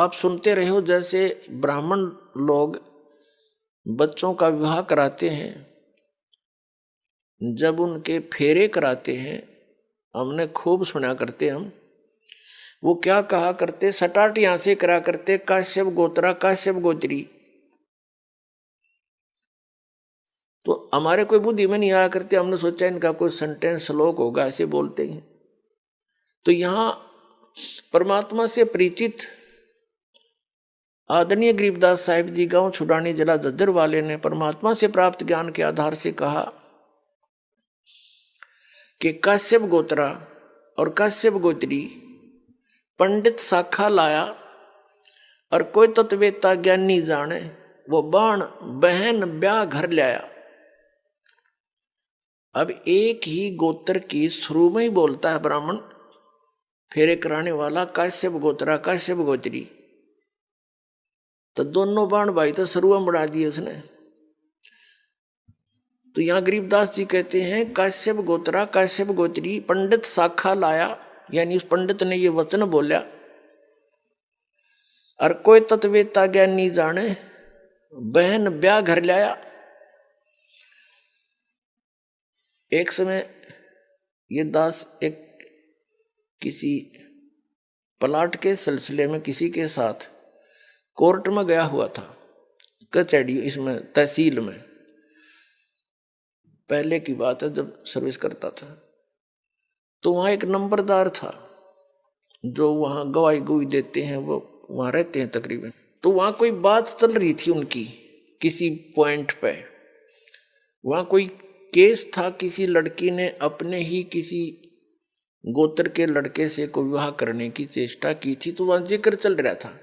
आप सुनते रहे हो, जैसे ब्राह्मण लोग बच्चों का विवाह कराते हैं, जब उनके फेरे कराते हैं, हमने खूब सुना करते हम, वो क्या कहा करते, सटाट यहां से करा करते, काश्यप गोत्रा काश्यप गोत्री। तो हमारे कोई बुद्धि में नहीं आया करते, हमने सोचा इनका कोई सेंटेंस श्लोक होगा, ऐसे बोलते हैं। तो यहां परमात्मा से परिचित आदरणीय गरीबदास साहिब जी गांव छुड़ानी जिला झज्जर वाले ने परमात्मा से प्राप्त ज्ञान के आधार से कहा कि काश्यप गोत्रा और काश्यप गोत्री पंडित शाखा लाया, और कोई तत्वेता ज्ञानी जाने, वो बाण बहन ब्याह घर लाया। अब एक ही गोत्र की शुरू में ही बोलता है ब्राह्मण फेरे कराने वाला काश्यप गोत्रा काश्यप गोत्री, तो दोनों बाण भाई तो शुरू में बढ़ा दिए उसने। तो यहां गरीबदास जी कहते हैं काश्यप गोत्रा काश्यप गोत्री पंडित शाखा लाया, यानी उस पंडित ने ये वचन बोला, और कोई तत्वेता ज्ञानी जाने, बहन ब्याह घर लाया। एक समय ये दास एक किसी प्लाट के सिलसिले में किसी के साथ कोर्ट में गया हुआ था, कचहरी, इसमें तहसील में, पहले की बात है जब सर्विस करता था। तो वहाँ एक नंबरदार था जो वहाँ गवाही गुई देते हैं, वो वहाँ रहते हैं तकरीबन। तो वहाँ कोई बात चल रही थी उनकी किसी पॉइंट पे, वहाँ कोई केस था, किसी लड़की ने अपने ही किसी गोत्र के लड़के से को विवाह करने की चेष्टा की थी, तो वहाँ जिक्र चल रहा था।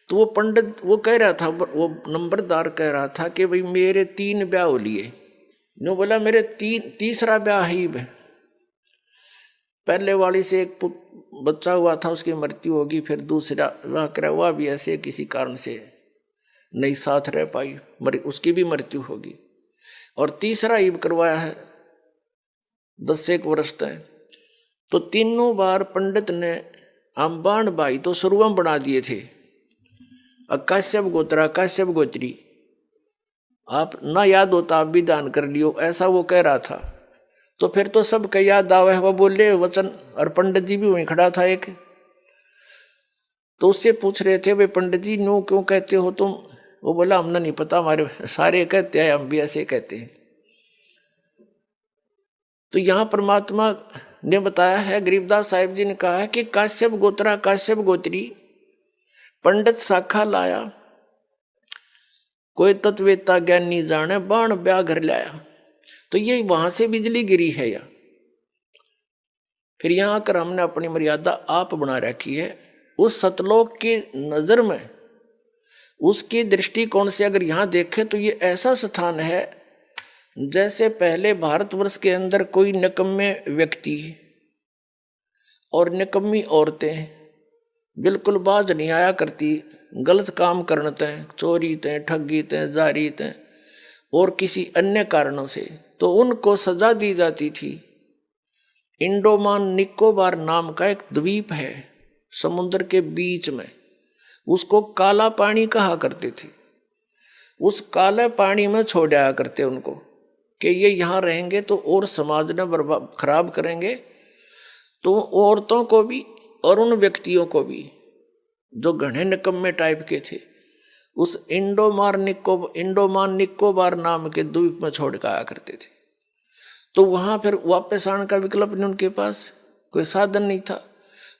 तो वो पंडित वो कह रहा था, वो नंबरदार कह रहा था कि भाई मेरे 3 ब्याह हो लिए। नो बोला मेरे तीसरा ब्याह ही है, पहले वाली से एक बच्चा हुआ था, उसकी मृत्यु होगी, फिर दूसरा विवाह करा, हुआ भी ऐसे किसी कारण से नहीं साथ रह पाई, उसकी भी मृत्यु होगी, और तीसरा ईब करवाया है 10 वर्ष तक। तो तीनों बार पंडित ने अम्बान भाई तो शुरू में बना दिए थे, काश्यप गोत्रा काश्यप गोत्री, आप ना याद होता आप भी दान कर लियो, ऐसा वो कह रहा था। तो फिर तो सब का याद आवे, वो बोले वचन, और पंडित जी भी वहीं खड़ा था एक। तो उससे पूछ रहे थे, वे पंडित जी नो क्यों कहते हो तुम? वो बोला हमने नहीं पता, हमारे सारे कहते हैं, हम भी ऐसे कहते हैं। तो यहाँ परमात्मा ने बताया है, गरीबदास साहिब जी ने कहा है कि काश्यप गोत्रा काश्यप गोत्री पंडित शाखा लाया, कोई तत्वेता ज्ञानी जाने, बाण ब्याह घर लाया। तो ये वहां से बिजली गिरी है या फिर यहां आकर हमने अपनी मर्यादा आप बना रखी है। उस सतलोक की नजर में, उसकी दृष्टिकोण से अगर यहां देखें तो ये ऐसा स्थान है जैसे पहले भारतवर्ष के अंदर कोई निकम्मे व्यक्ति और निकम्मी औरतें बिल्कुल बाज नहीं आया करती, गलत काम करने तय, चोरी तय, ठगी तय, जारी तय और किसी अन्य कारणों से, तो उनको सजा दी जाती थी। इंडोमान निकोबार नाम का एक द्वीप है समुद्र के बीच में, उसको काला पानी कहा करते थे। उस काले पानी में छोड़ आया करते उनको कि ये यहाँ रहेंगे तो और समाज ने बर्बाद खराब करेंगे, तो औरतों को भी और उन व्यक्तियों को भी जो घने निकम्मे टाइप के थे, उस इंडोमान निकोबार नाम के द्वीप में छोड़ कर आया करते थे। तो वहां फिर वापस आने का विकल्प नहीं, उनके पास कोई साधन नहीं था।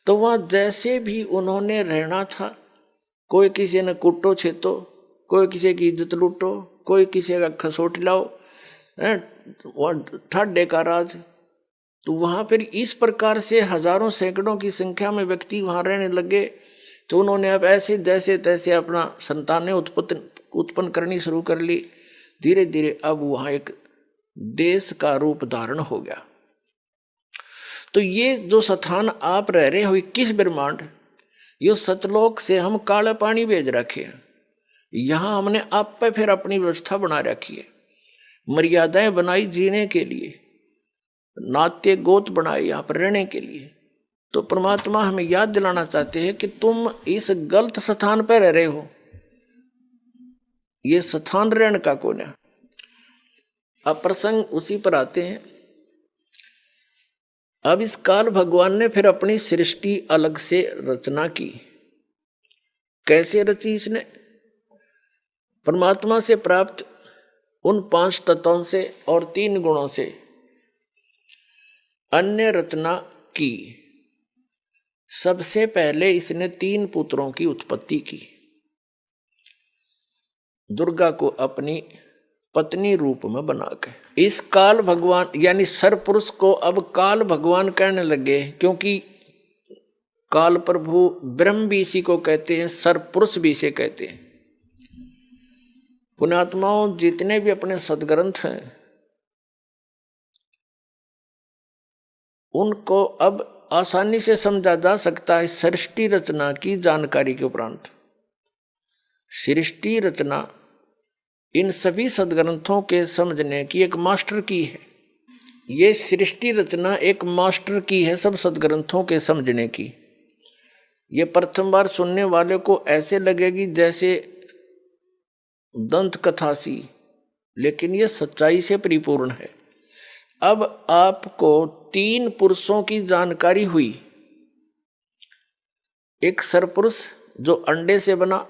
तो वहां जैसे भी उन्होंने रहना था, कोई किसी ने कुटो छेतो, कोई किसी की इज्जत लूटो, कोई किसी का खसोट लाओ, ठाडे का राज। तो वहां फिर इस प्रकार से हजारों सैकड़ों की संख्या में व्यक्ति वहां रहने लगे। तो उन्होंने अब ऐसे जैसे तैसे अपना संतानें उत्पन्न करनी शुरू कर ली। धीरे धीरे अब वहां एक देश का रूप धारण हो गया। तो ये जो स्थान आप रह रहे हो 21 ब्रह्मांड, ये सतलोक से हम काले पानी भेज रखे हैं। यहां हमने आप पे फिर अपनी व्यवस्था बना रखी है, मर्यादाएं बनाई जीने के लिए, नाते गोत बनाए यहाँ पर रहने के लिए। तो परमात्मा हमें याद दिलाना चाहते हैं कि तुम इस गलत स्थान पर रह रहे हो, ये स्थान रहने का कौन है। अब प्रसंग उसी पर आते हैं। अब इस काल भगवान ने फिर अपनी सृष्टि अलग से रचना की। कैसे रची इसने? परमात्मा से प्राप्त उन 5 तत्वों से और 3 गुणों से अन्य रचना की। सबसे पहले इसने 3 पुत्रों की उत्पत्ति की। दुर्गा को अपनी पत्नी रूप में बनाकर इस काल भगवान यानी सरपुरुष को अब काल भगवान कहने लगे, क्योंकि काल प्रभु ब्रह्म भी इसी को कहते हैं, सरपुरुष भी इसे कहते हैं। पुण्यात्माओं, जितने भी अपने सदग्रंथ हैं उनको अब आसानी से समझा जा सकता है सृष्टि रचना की जानकारी के उपरांत। सृष्टि रचना इन सभी सदग्रंथों के समझने की एक मास्टर की है। ये सृष्टि रचना एक मास्टर की है सब सदग्रंथों के समझने की। ये प्रथम बार सुनने वाले को ऐसे लगेगी जैसे दंत कथा सी, लेकिन ये सच्चाई से परिपूर्ण है। अब आपको 3 पुरुषों की जानकारी हुई। एक सरपुरुष जो अंडे से बना,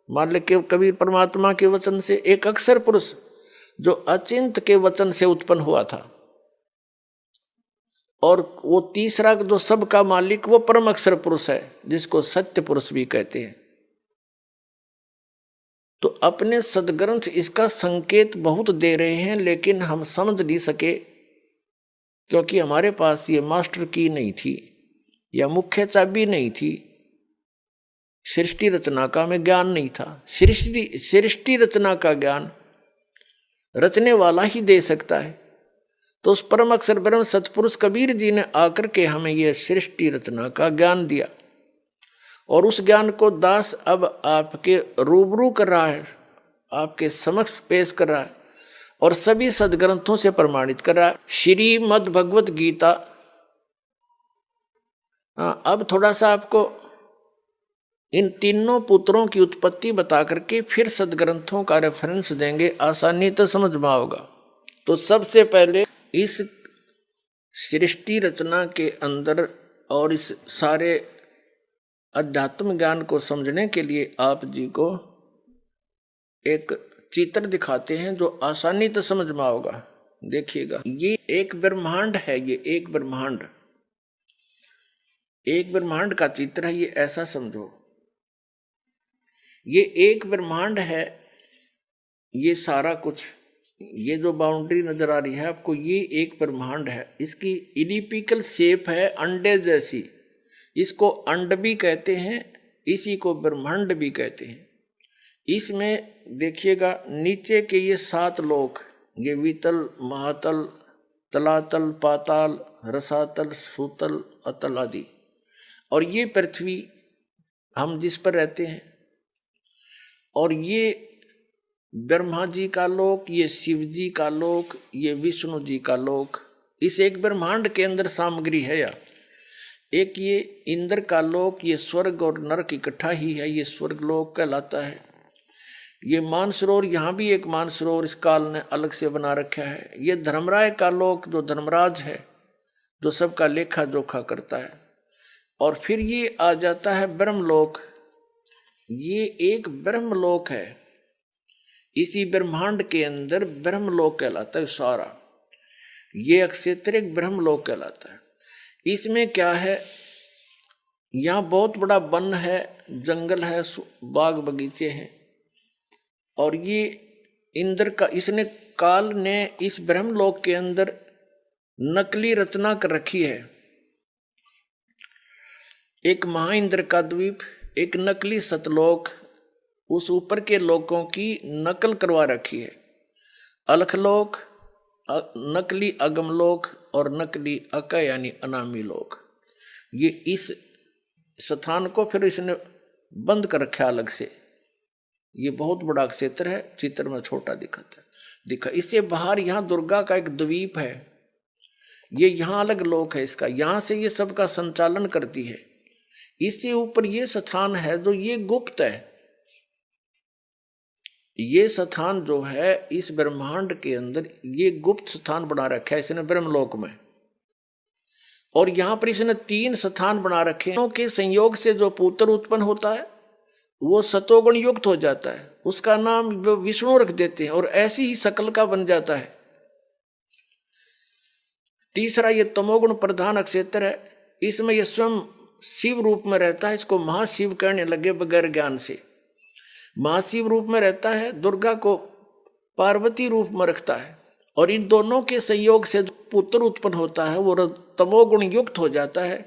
मान ले के कबीर परमात्मा के वचन से। एक अक्षर पुरुष जो अचिंत के वचन से उत्पन्न हुआ था। और वो तीसरा जो सबका मालिक वो परम अक्षर पुरुष है, जिसको सत्य पुरुष भी कहते हैं। तो अपने सदग्रंथ इसका संकेत बहुत दे रहे हैं, लेकिन हम समझ नहीं सके, क्योंकि हमारे पास ये मास्टर की नहीं थी या मुख्य चाबी नहीं थी। सृष्टि रचना का हमें ज्ञान नहीं था। सृष्टि रचना का ज्ञान रचने वाला ही दे सकता है। तो उस परम अक्षर ब्रह्म सतपुरुष कबीर जी ने आकर के हमें यह सृष्टि रचना का ज्ञान दिया, और उस ज्ञान को दास अब आपके रूबरू कर रहा है, आपके समक्ष पेश कर रहा है और सभी सदग्रंथों से प्रमाणित कर रहा है। श्रीमद् भगवत गीता। अब थोड़ा सा आपको इन तीनों पुत्रों की उत्पत्ति बता करके फिर सदग्रंथों का रेफरेंस देंगे, आसानी तो समझ में आओगा। तो सबसे पहले इस सृष्टि रचना के अंदर और इस सारे अध्यात्म ज्ञान को समझने के लिए आप जी को एक चित्र दिखाते हैं जो आसानी तो समझ में आओगा। देखिएगा, ये एक ब्रह्मांड है, ये एक ब्रह्मांड का चित्र है। ये ऐसा समझो, ये एक ब्रह्मांड है। ये सारा कुछ, ये जो बाउंड्री नजर आ रही है आपको, ये एक ब्रह्मांड है। इसकी इलिप्टिकल शेप है, अंडे जैसी। इसको अंड भी कहते हैं, इसी को ब्रह्मांड भी कहते हैं। इसमें देखिएगा नीचे के ये 7 लोक, ये वितल, महातल, तलातल, पाताल, रसातल, सूतल, अतल आदि, और ये पृथ्वी हम जिस पर रहते हैं। और ये ब्रह्मा जी का लोक, ये शिव जी का लोक, ये विष्णु जी का लोक। इस एक ब्रह्मांड के अंदर सामग्री है। या एक ये इंद्र का लोक, ये स्वर्ग और नरक इकट्ठा ही है, ये स्वर्ग लोक कहलाता है। ये मानसरोवर, यहाँ भी एक मानसरोवर इस काल ने अलग से बना रखा है। ये धर्मराय का लोक जो धर्मराज है, जो सबका लेखा जोखा करता है। और फिर ये आ जाता है ब्रह्मलोक। ये एक ब्रह्मलोक है, इसी ब्रह्मांड के अंदर ब्रह्मलोक कहलाता है सारा। ये अक्षेत्र एक ब्रह्मलोक कहलाता है। इसमें क्या है, यहाँ बहुत बड़ा वन है, जंगल है, बाग बगीचे हैं। और ये इंद्र का, इसने काल ने इस ब्रह्मलोक के अंदर नकली रचना कर रखी है। एक महाइंद्र का द्वीप, एक नकली सतलोक, उस ऊपर के लोकों की नकल करवा रखी है। अलखलोक, नकली अगमलोक और नकली अक यानी अनामी लोक। ये इस स्थान को फिर इसने बंद कर रखा अलग से। ये बहुत बड़ा क्षेत्र है, चित्र में छोटा दिखा। इससे बाहर यहाँ दुर्गा का एक द्वीप है। ये यहाँ अलग लोक है इसका, यहाँ से ये सबका संचालन करती है। इससे ऊपर ये स्थान है जो ये गुप्त है। ये स्थान जो है इस ब्रह्मांड के अंदर ये गुप्त स्थान बना रखा है इसने ब्रह्मलोक में। और यहां पर इसने 3 स्थान बना रखे हैं के संयोग से जो पुत्र उत्पन्न होता है वो सतोगुण युक्त हो जाता है, उसका नाम विष्णु रख देते हैं और ऐसी ही शकल का बन जाता है। तीसरा ये तमोगुण प्रधान अक्षेत्र है, इसमें ये स्वयं शिव रूप में रहता है, इसको महाशिव कहने लगे बगैर ज्ञान से। महाशिव रूप में रहता है, दुर्गा को पार्वती रूप में रखता है और इन दोनों के संयोग से जो पुत्र उत्पन्न होता है वो तमोगुण युक्त हो जाता है,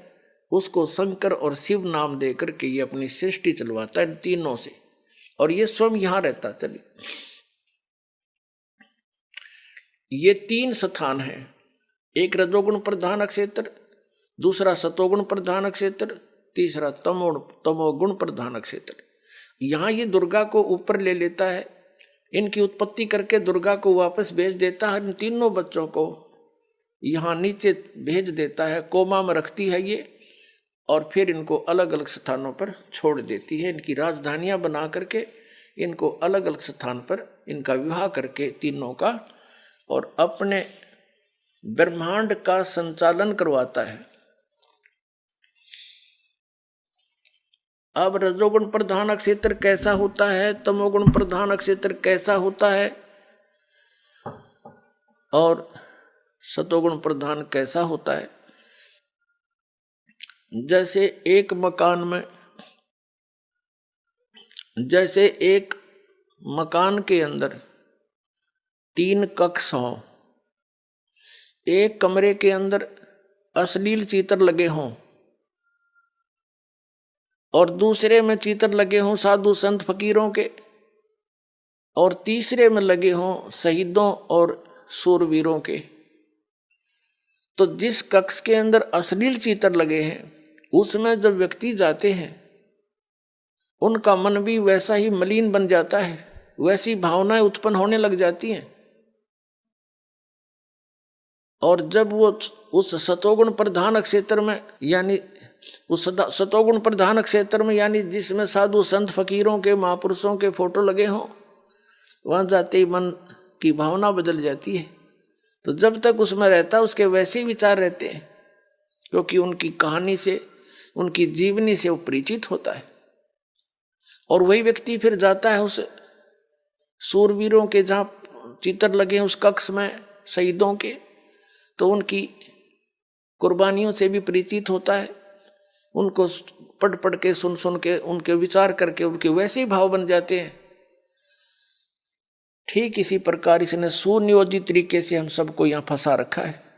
उसको शंकर और शिव नाम दे करके ये अपनी सृष्टि चलवाता है इन तीनों से। और ये स्वयं यहां रहता। चलिए ये 3 स्थान है, एक रजोगुण प्रधान क्षेत्र, दूसरा सतोगुण प्रधान क्षेत्र, तीसरा तमोगुण प्रधान क्षेत्र। यहाँ ये दुर्गा को ऊपर ले लेता है, इनकी उत्पत्ति करके दुर्गा को वापस भेज देता है, इन तीनों बच्चों को यहाँ नीचे भेज देता है, कोमा में रखती है ये और फिर इनको अलग अलग स्थानों पर छोड़ देती है। इनकी राजधानियां बना करके इनको अलग अलग स्थान पर इनका विवाह करके तीनों का और अपने ब्रह्मांड का संचालन करवाता है। अब रजोगुण प्रधान क्षेत्र कैसा होता है, तमोगुण प्रधान क्षेत्र कैसा होता है और सतोगुण प्रधान कैसा होता है। जैसे एक मकान के अंदर 3 कक्ष हों, एक कमरे के अंदर अश्लील चित्र लगे हों और दूसरे में चित्र लगे हों साधु संत फकीरों के और तीसरे में लगे हों शहीदों और शूरवीरों के, तो जिस कक्ष के अंदर अश्लील चित्र लगे हैं उसमें जब व्यक्ति जाते हैं उनका मन भी वैसा ही मलिन बन जाता है, वैसी भावनाएं उत्पन्न होने लग जाती हैं। और जब वो उस सतोगुण प्रधान क्षेत्र में यानी उस सतोगुण प्रधान क्षेत्र में यानी जिसमें साधु संत फकीरों के महापुरुषों के फोटो लगे हों, वहां जाते ही मन की भावना बदल जाती है। तो जब तक उसमें रहता है उसके वैसे ही विचार रहते हैं, क्योंकि उनकी कहानी से उनकी जीवनी से वो परिचित होता है। और वही व्यक्ति फिर जाता है उस शूरवीरों के जहाँ चित्र लगे हैं उस कक्ष में शहीदों के, तो उनकी कुर्बानियों से भी परिचित होता है, उनको पढ़ के सुन के उनके विचार करके उनके वैसे ही भाव बन जाते हैं। ठीक इसी प्रकार इसने सुनियोजित तरीके से हम सबको यहाँ फंसा रखा है।